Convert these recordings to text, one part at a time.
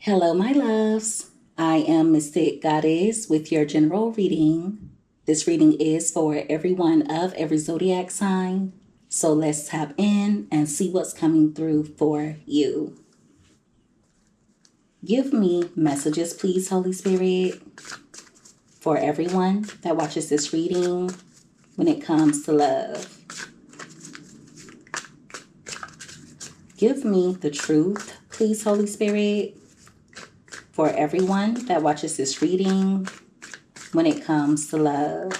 Hello, my loves. I am Mystic Goddess with your general reading. This reading is for everyone of every zodiac sign. So let's tap in and see what's coming through for you. Give me messages, please, Holy Spirit, for everyone that watches this reading when it comes to love. Give me the truth, please, Holy Spirit, for everyone that watches this reading when it comes to love.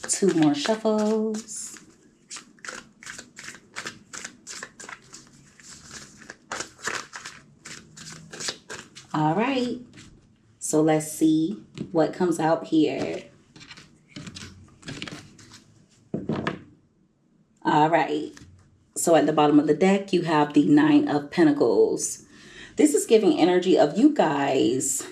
Two more shuffles. All right. So let's see what comes out here. All right. So at the bottom of the deck, you have the Nine of Pentacles. This is giving energy of you guys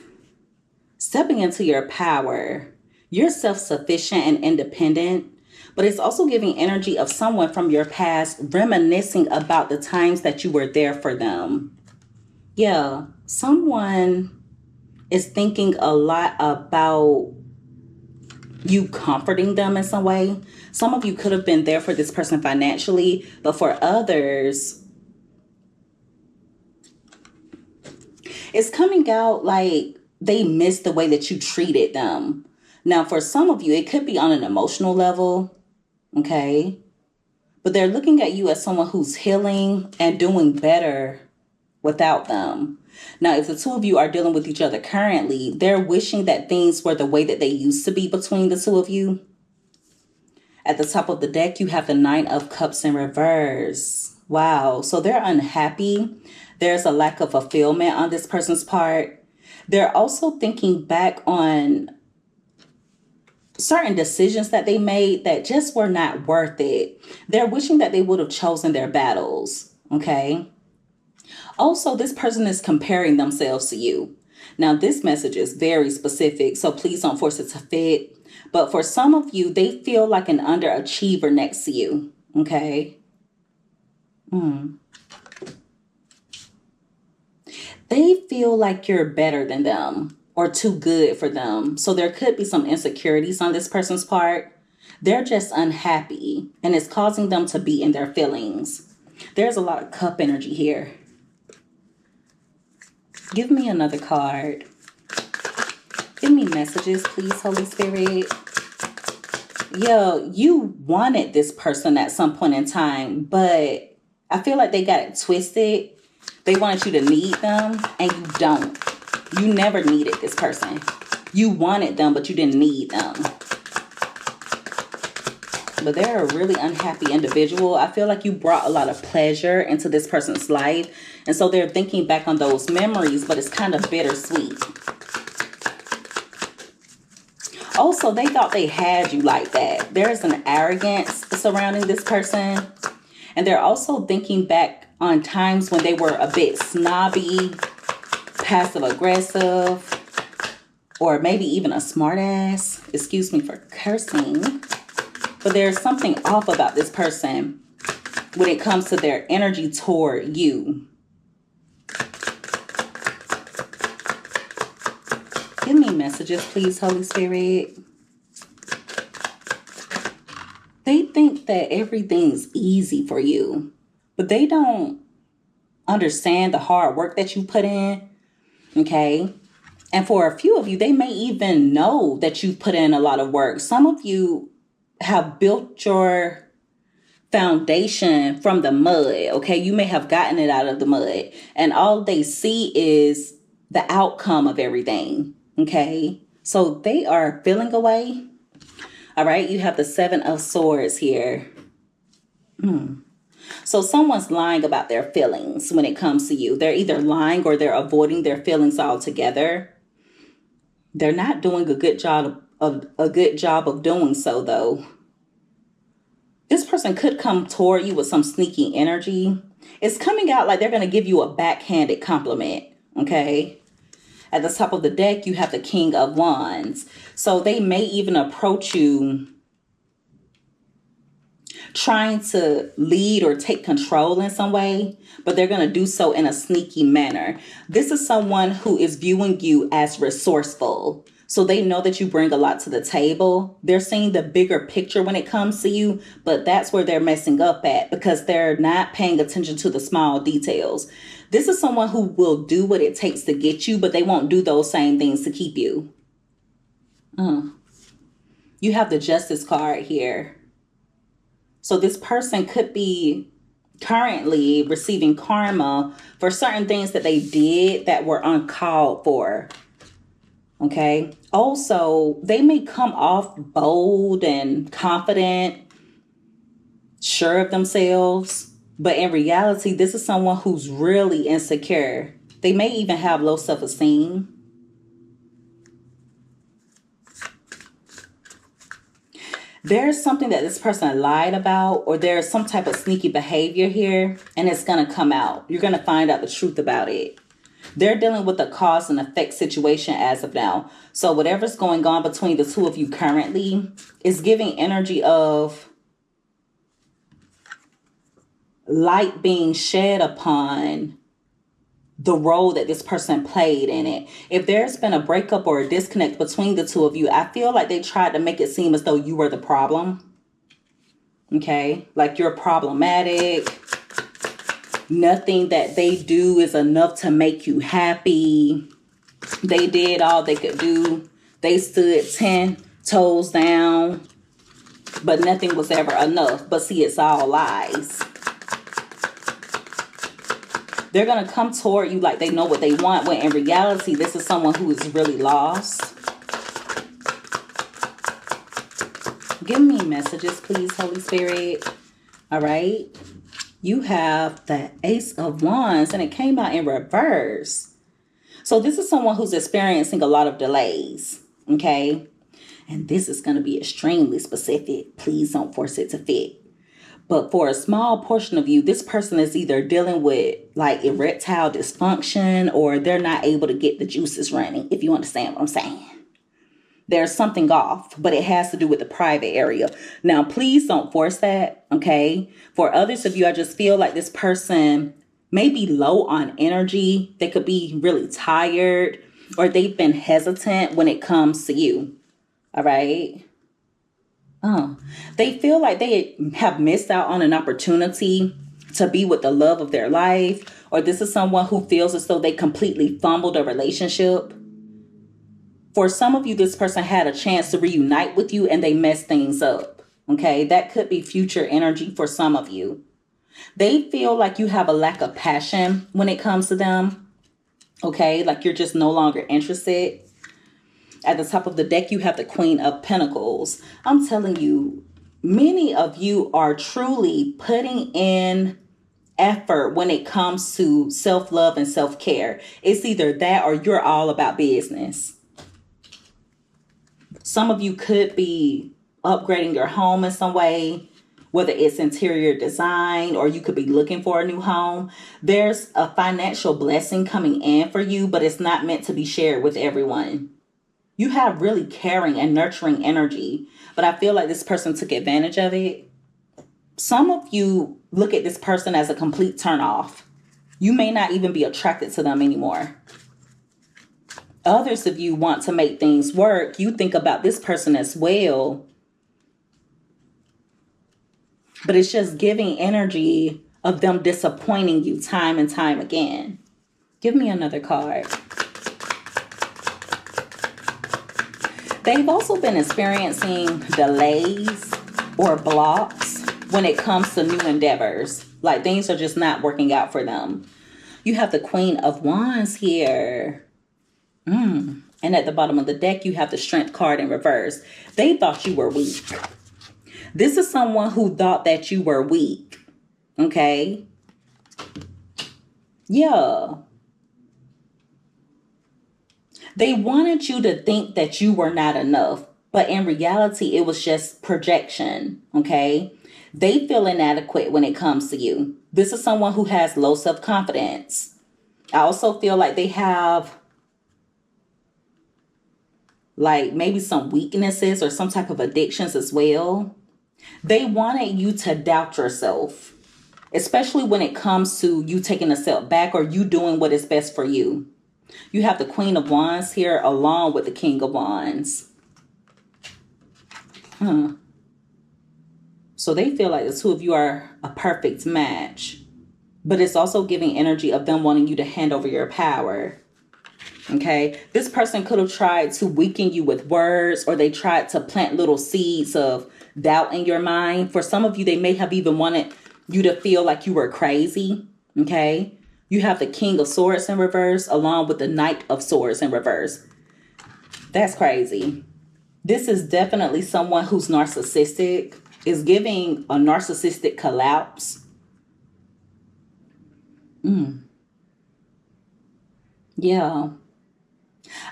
stepping into your power. You're self-sufficient and independent, but it's also giving energy of someone from your past reminiscing about the times that you were there for them. Yeah, someone is thinking a lot about you comforting them in some way. Some of you could have been there for this person financially, but for others, it's coming out like they missed the way that you treated them. Now, for some of you, it could be on an emotional level, okay? But they're looking at you as someone who's healing and doing better without them. Now, if the two of you are dealing with each other currently, they're wishing that things were the way that they used to be between the two of you. At the top of the deck, you have the Nine of Cups in reverse. Wow. So they're unhappy. There's a lack of fulfillment on this person's part. They're also thinking back on certain decisions that they made that just were not worth it. They're wishing that they would have chosen their battles. Okay. Also, this person is comparing themselves to you. Now, this message is very specific, so please don't force it to fit. But for some of you, they feel like an underachiever next to you. Okay. They feel like you're better than them or too good for them. So there could be some insecurities on this person's part. They're just unhappy and it's causing them to be in their feelings. There's a lot of cup energy here. Give me another card. Give me messages, please, Holy Spirit. Yo, you wanted this person at some point in time, but I feel like they got it twisted. They wanted you to need them, and you don't. You never needed this person. You wanted them, but you didn't need them. But they're a really unhappy individual. I feel like you brought a lot of pleasure into this person's life. And so they're thinking back on those memories, but it's kind of bittersweet. Also, they thought they had you like that. There's an arrogance surrounding this person. And they're also thinking back on times when they were a bit snobby, passive aggressive, or maybe even a smart ass. Excuse me for cursing. But there's something off about this person when it comes to their energy toward you. Give me messages, please, Holy Spirit. They think that everything's easy for you, but they don't understand the hard work that you put in, okay? And for a few of you, they may even know that you put in a lot of work. Some of you have built your foundation from the mud, okay? You may have gotten it out of the mud, and all they see is the outcome of everything, okay? So they are feeling away. All right, you have the Seven of Swords here. So someone's lying about their feelings when it comes to you. They're either lying or they're avoiding their feelings altogether. They're not doing a good job of doing so, though. This person could come toward you with some sneaky energy. It's coming out like they're going to give you a backhanded compliment, okay? At the top of the deck, you have the King of Wands. So they may even approach you trying to lead or take control in some way, but they're going to do so in a sneaky manner. This is someone who is viewing you as resourceful. So they know that you bring a lot to the table. They're seeing the bigger picture when it comes to you, but that's where they're messing up at because they're not paying attention to the small details. This is someone who will do what it takes to get you, but they won't do those same things to keep you. You have the Justice card here. So this person could be currently receiving karma for certain things that they did that were uncalled for. Okay. Also, they may come off bold and confident, sure of themselves. But in reality, this is someone who's really insecure. They may even have low self-esteem. There's something that this person lied about, or there's some type of sneaky behavior here, and it's going to come out. You're going to find out the truth about it. They're dealing with a cause and effect situation as of now. So whatever's going on between the two of you currently is giving energy of light being shed upon the role that this person played in it. If there's been a breakup or a disconnect between the two of you, I feel like they tried to make it seem as though you were the problem. Okay? Like you're problematic. Nothing that they do is enough to make you happy. They did all they could do. They stood 10 toes down, but nothing was ever enough. But see, it's all lies. They're going to come toward you like they know what they want, when in reality, this is someone who is really lost. Give me messages, please, Holy Spirit. All right. You have the Ace of Wands, and it came out in reverse. So this is someone who's experiencing a lot of delays. Okay. And this is going to be extremely specific. Please don't force it to fit. But for a small portion of you, this person is either dealing with like erectile dysfunction, or they're not able to get the juices running, if you understand what I'm saying. There's something off, but it has to do with the private area. Now, please don't force that, okay? For others of you, I just feel like this person may be low on energy. They could be really tired, or they've been hesitant when it comes to you, all right? They feel like they have missed out on an opportunity to be with the love of their life, or this is someone who feels as though they completely fumbled a relationship. For some of you, this person had a chance to reunite with you and they messed things up. Okay, that could be future energy for some of you. They feel like you have a lack of passion when it comes to them. Okay, like you're just no longer interested. At the top of the deck, you have the Queen of Pentacles. I'm telling you, many of you are truly putting in effort when it comes to self-love and self-care. It's either that or you're all about business. Some of you could be upgrading your home in some way, whether it's interior design, or you could be looking for a new home. There's a financial blessing coming in for you, but it's not meant to be shared with everyone. You have really caring and nurturing energy, but I feel like this person took advantage of it. Some of you look at this person as a complete turnoff. You may not even be attracted to them anymore. Others of you want to make things work. You think about this person as well, but it's just giving energy of them disappointing you time and time again. Give me another card. They've also been experiencing delays or blocks when it comes to new endeavors. Like things are just not working out for them. You have the Queen of Wands here. And at the bottom of the deck, you have the Strength card in reverse. They thought you were weak. This is someone who thought that you were weak. Okay? Yeah. They wanted you to think that you were not enough, but in reality, it was just projection, okay? They feel inadequate when it comes to you. This is someone who has low self-confidence. I also feel like they have like maybe some weaknesses or some type of addictions as well. They wanted you to doubt yourself, especially when it comes to you taking a step back or you doing what is best for you. You have the Queen of Wands here along with the King of Wands. So they feel like the two of you are a perfect match. But it's also giving energy of them wanting you to hand over your power. Okay? This person could have tried to weaken you with words, or they tried to plant little seeds of doubt in your mind. For some of you, they may have even wanted you to feel like you were crazy. Okay? You have the King of Swords in reverse along with the Knight of Swords in reverse. That's crazy. This is definitely someone who's narcissistic. Is giving a narcissistic collapse. Yeah.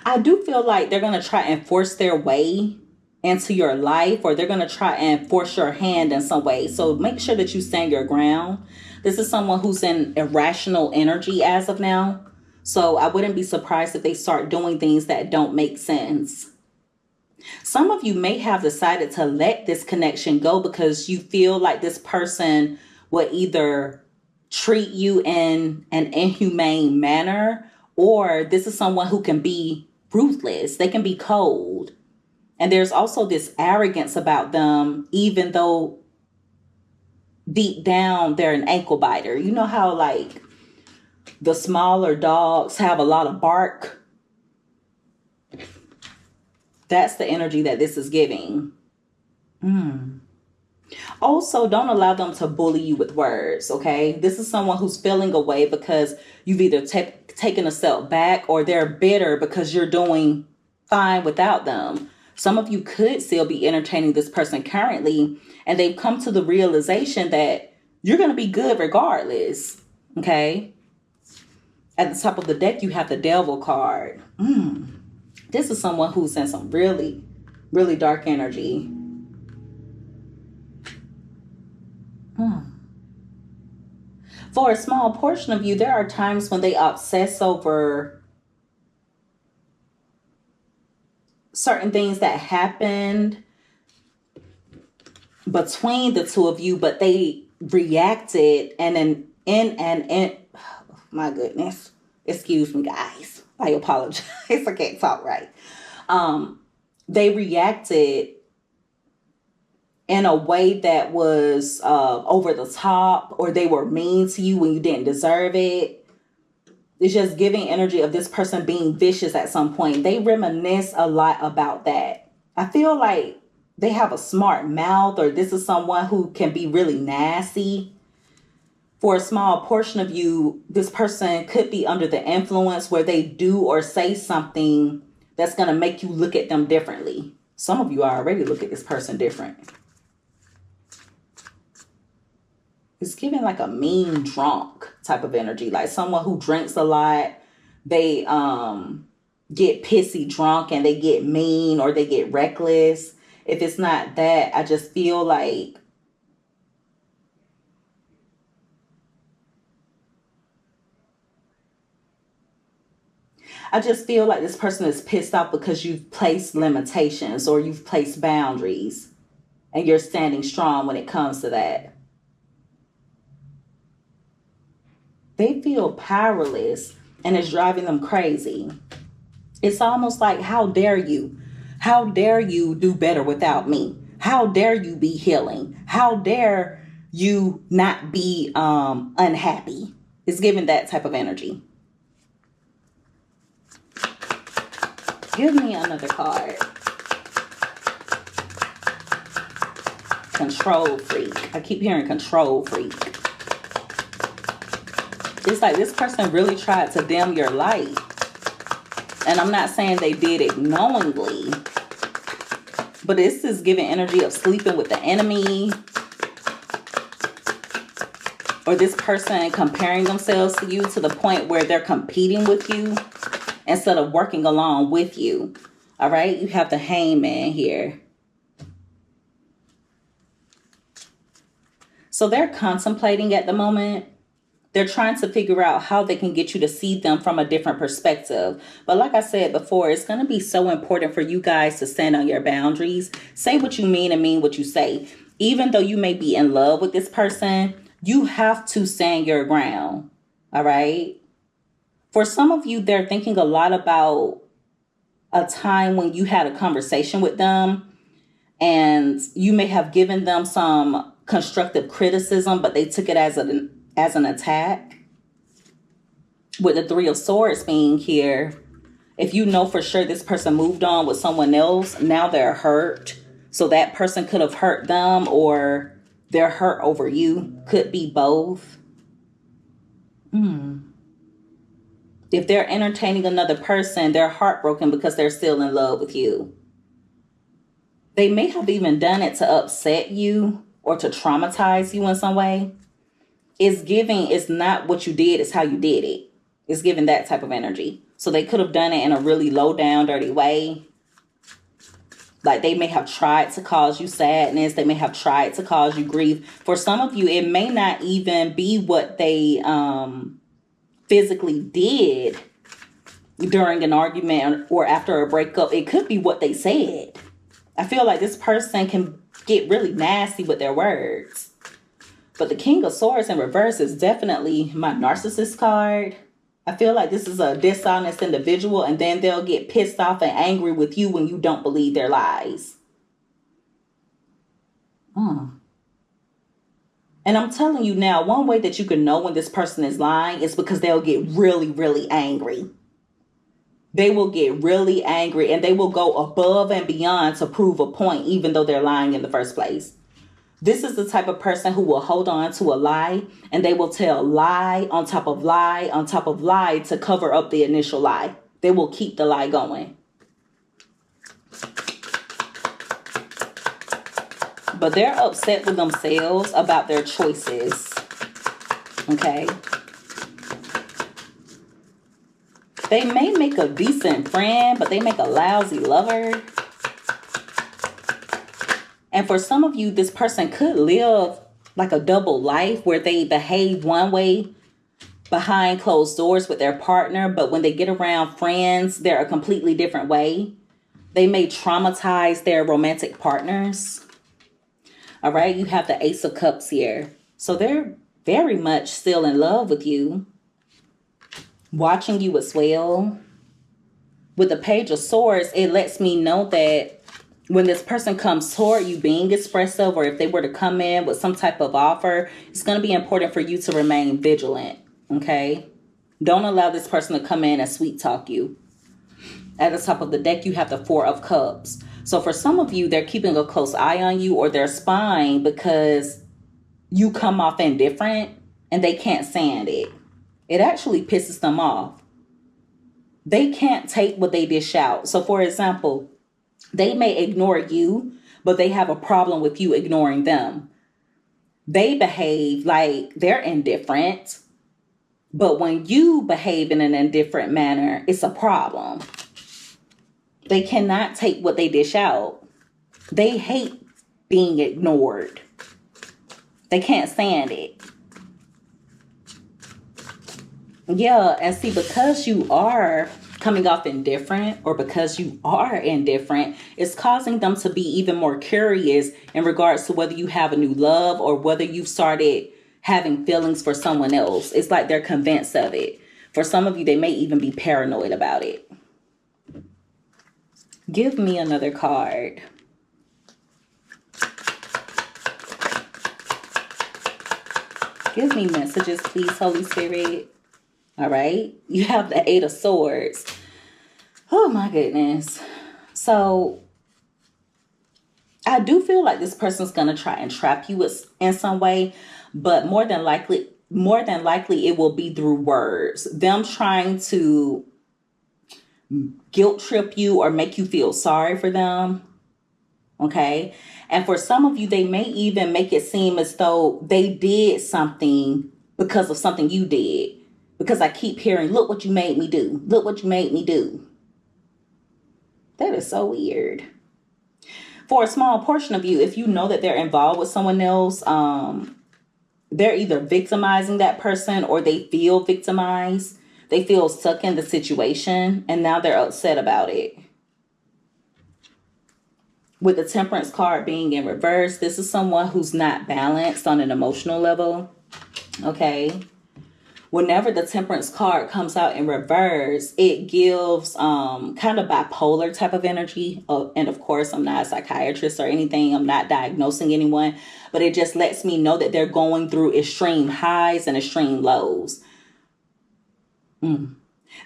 I do feel like they're going to try and force their way into your life, or they're going to try and force your hand in some way. So make sure that you stand your ground. This is someone who's in irrational energy as of now. So I wouldn't be surprised if they start doing things that don't make sense. Some of you may have decided to let this connection go because you feel like this person will either treat you in an inhumane manner, or this is someone who can be ruthless. They can be cold. And there's also this arrogance about them, even though deep down they're an ankle biter. You know how like the smaller dogs have a lot of bark? That's the energy that this is giving. Also, don't allow them to bully you with words, okay? This is someone who's feeling away because you've either taken a step back, or they're bitter because you're doing fine without them. Some of you could still be entertaining this person currently, and they've come to the realization that you're going to be good regardless, okay? At the top of the deck, you have the Devil card. This is someone who's in some really, really dark energy. For a small portion of you, there are times when they obsess over certain things that happened between the two of you, but they reacted and in my goodness, excuse me guys, I apologize. I can't talk right. They reacted in a way that was over the top, or they were mean to you when you didn't deserve it. It's just giving energy of this person being vicious at some point. They reminisce a lot about that. I feel like they have a smart mouth, or this is someone who can be really nasty. For a small portion of you, this person could be under the influence where they do or say something that's going to make you look at them differently. Some of you already look at this person different. It's giving like a mean drunk type of energy, like someone who drinks a lot. They get pissy drunk and they get mean, or they get reckless. If it's not that, I just feel like this person is pissed off because you've placed limitations or you've placed boundaries, and you're standing strong when it comes to that. They feel powerless, and it's driving them crazy. It's almost like, how dare you? How dare you do better without me? How dare you be healing? How dare you not be unhappy? It's giving that type of energy. Give me another card. Control freak. I keep hearing control freak. It's like this person really tried to dim your light. And I'm not saying they did it knowingly, but this is giving energy of sleeping with the enemy, or this person comparing themselves to you to the point where they're competing with you instead of working along with you. All right, you have the Hangman here. So they're contemplating at the moment. They're trying to figure out how they can get you to see them from a different perspective. But like I said before, it's going to be so important for you guys to stand on your boundaries. Say what you mean and mean what you say. even though you may be in love with this person, you have to stand your ground. All right. For some of you, they're thinking a lot about a time when you had a conversation with them and you may have given them some constructive criticism, but they took it as an attack. With the Three of Swords being here, if you know for sure this person moved on with someone else, now they're hurt. So that person could have hurt them, or they're hurt over you. Could be both. If they're entertaining another person, they're heartbroken because they're still in love with you. They may have even done it to upset you or to traumatize you in some way. It's not what you did, it's how you did it. It's giving that type of energy. So they could have done it in a really low down, dirty way. Like they may have tried to cause you sadness. They may have tried to cause you grief. For some of you, it may not even be what they physically did during an argument or after a breakup. It could be what they said. I feel like this person can get really nasty with their words. But the King of Swords in reverse is definitely my narcissist card. I feel like this is a dishonest individual, and then they'll get pissed off and angry with you when you don't believe their lies. And I'm telling you now, one way that you can know when this person is lying is because they'll get really, really angry. They will get really angry and they will go above and beyond to prove a point, even though they're lying in the first place. This is the type of person who will hold on to a lie, and they will tell lie on top of lie on top of lie to cover up the initial lie. They will keep the lie going. But they're upset with themselves about their choices. Okay? They may make a decent friend, but they make a lousy lover. And for some of you, this person could live like a double life where they behave one way behind closed doors with their partner, but when they get around friends, they're a completely different way. They may traumatize their romantic partners. All right, you have the Ace of Cups here. So they're very much still in love with you, watching you as well. With the Page of Swords, it lets me know that when this person comes toward you being expressive, or if they were to come in with some type of offer, it's going to be important for you to remain vigilant, okay? Don't allow this person to come in and sweet talk you. At the top of the deck, you have the Four of Cups. So for some of you, they're keeping a close eye on you, or they're spying because you come off indifferent and they can't stand it. It actually pisses them off. They can't take what they dish out. So for example, they may ignore you, but they have a problem with you ignoring them. They behave like they're indifferent, but when you behave in an indifferent manner, it's a problem. They cannot take what they dish out. They hate being ignored. They can't stand it. Yeah, and see, because you are coming off indifferent, or because you are indifferent, it's causing them to be even more curious in regards to whether you have a new love or whether you've started having feelings for someone else. It's like they're convinced of it. For some of you, they may even be paranoid about it. Give me another card. Give me messages, please, Holy Spirit. All right. You have the Eight of Swords. Oh, my goodness. So I do feel like this person's going to try and trap you in some way, but more than likely it will be through words. Them trying to guilt trip you or make you feel sorry for them. Okay. And for some of you, they may even make it seem as though they did something because of something you did. Because I keep hearing, look what you made me do. Look what you made me do. That is so weird. For a small portion of you, if you know that they're involved with someone else, they're either victimizing that person or they feel victimized. They feel stuck in the situation and now they're upset about it. With the Temperance card being in reverse, this is someone who's not balanced on an emotional level. Okay. Whenever the Temperance card comes out in reverse, it gives kind of bipolar type of energy. And of course, I'm not a psychiatrist or anything. I'm not diagnosing anyone, but it just lets me know that they're going through extreme highs and extreme lows.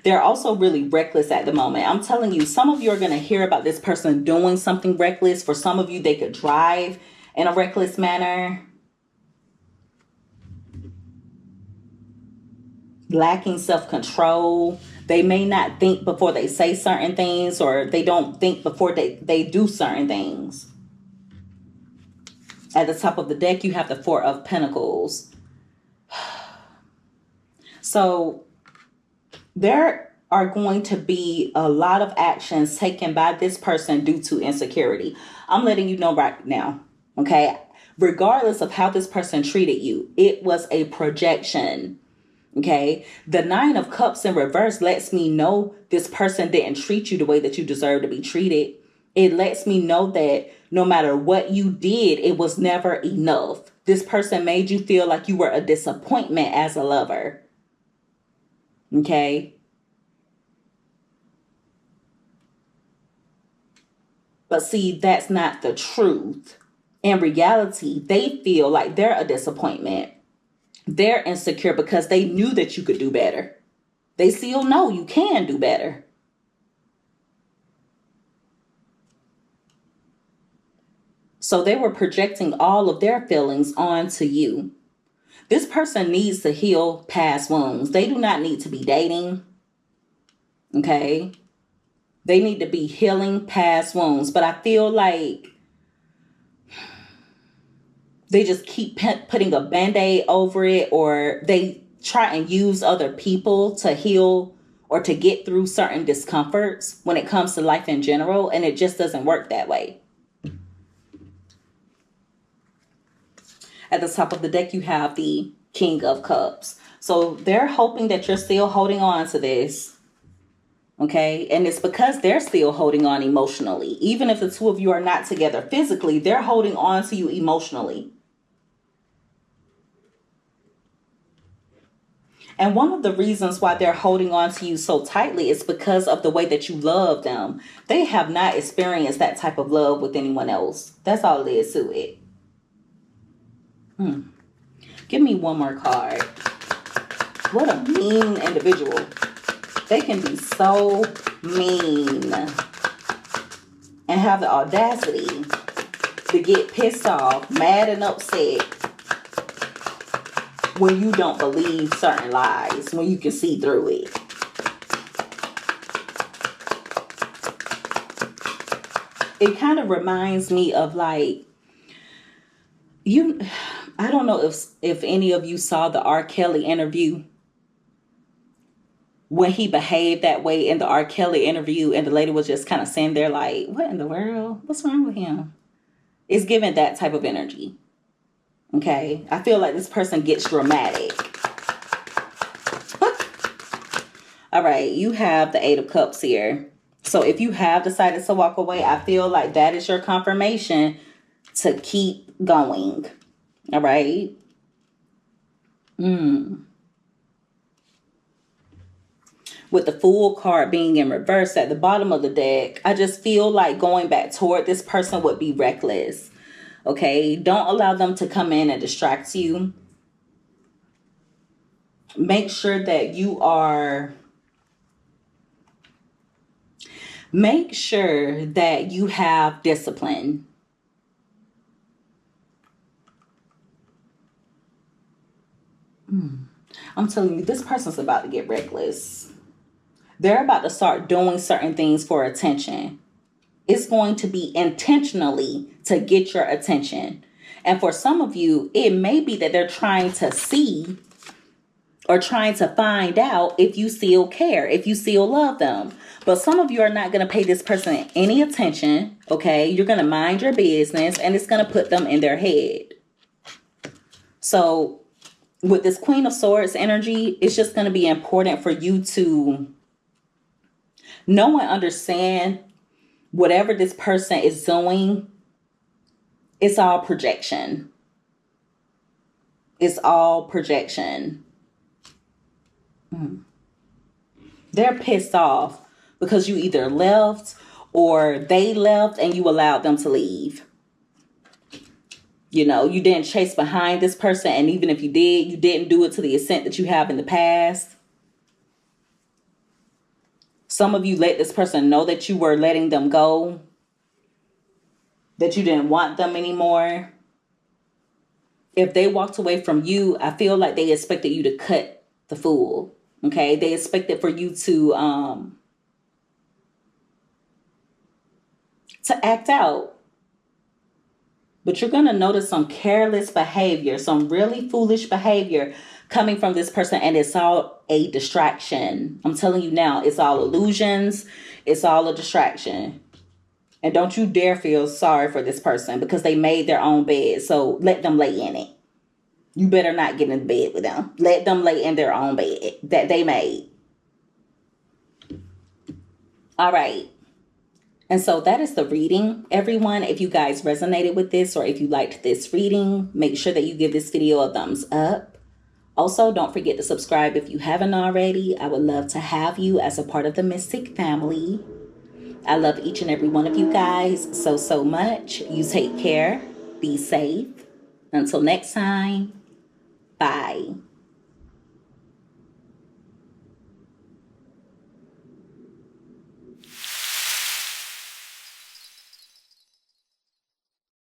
They're also really reckless at the moment. I'm telling you, some of you are going to hear about this person doing something reckless. For some of you, they could drive in a reckless manner. Lacking self-control. They may not think before they say certain things, or they don't think before they do certain things. At the top of the deck, you have the Four of Pentacles. So there are going to be a lot of actions taken by this person due to insecurity. I'm letting you know right now, okay? Regardless of how this person treated you, it was a projection. Okay, the Nine of Cups in reverse lets me know this person didn't treat you the way that you deserve to be treated. It lets me know that no matter what you did, it was never enough. This person made you feel like you were a disappointment as a lover. Okay. But see, that's not the truth. In reality, they feel like they're a disappointment. They're insecure because they knew that you could do better. They still know you can do better. So they were projecting all of their feelings onto you. This person needs to heal past wounds. They do not need to be dating. Okay. They need to be healing past wounds. But I feel like they just keep putting a band-aid over it, or they try and use other people to heal or to get through certain discomforts when it comes to life in general. And it just doesn't work that way. At the top of the deck, you have the King of Cups. So they're hoping that you're still holding on to this. Okay. And it's because they're still holding on emotionally. Even if the two of you are not together physically, they're holding on to you emotionally. And one of the reasons why they're holding on to you so tightly is because of the way that you love them. They have not experienced that type of love with anyone else. That's all it is to it. Give me one more card. What a mean individual. They can be so mean and have the audacity to get pissed off, mad and upset when you don't believe certain lies, when you can see through it. It kind of reminds me of like, I don't know if any of you saw the R. Kelly interview, when he behaved that way in the R. Kelly interview, and the lady was just kind of sitting there like, what in the world? What's wrong with him? It's giving that type of energy. Okay. I feel like this person gets dramatic. All right. You have the Eight of Cups here. So if you have decided to walk away, I feel like that is your confirmation to keep going. All right. With the Fool card being in reverse at the bottom of the deck, I just feel like going back toward this person would be reckless. Okay, don't allow them to come in and distract you. Make sure that you have discipline. I'm telling you, this person's about to get reckless. They're about to start doing certain things for attention. It's going to be intentionally to get your attention. And for some of you, it may be that they're trying to see or trying to find out if you still care, if you still love them. But some of you are not going to pay this person any attention, okay? You're going to mind your business, and it's going to put them in their head. So with this Queen of Swords energy, it's just going to be important for you to know and understand whatever this person is doing, it's all projection. It's all projection. They're pissed off because you either left or they left and you allowed them to leave. You know, you didn't chase behind this person. And even if you did, you didn't do it to the extent that you have in the past. Some of you let this person know that you were letting them go, that you didn't want them anymore. If they walked away from you, I feel like they expected you to cut the fool. Okay, they expected for you to act out. But you're going to notice some careless behavior, some really foolish behavior coming from this person. And it's all a distraction. I'm telling you now, it's all illusions. It's all a distraction. And don't you dare feel sorry for this person because they made their own bed. So let them lay in it. You better not get in bed with them. Let them lay in their own bed that they made. All right. And so that is the reading, everyone. If you guys resonated with this or if you liked this reading, make sure that you give this video a thumbs up. Also, don't forget to subscribe if you haven't already. I would love to have you as a part of the Mystic family. I love each and every one of you guys so much. You take care. Be safe. Until next time. Bye.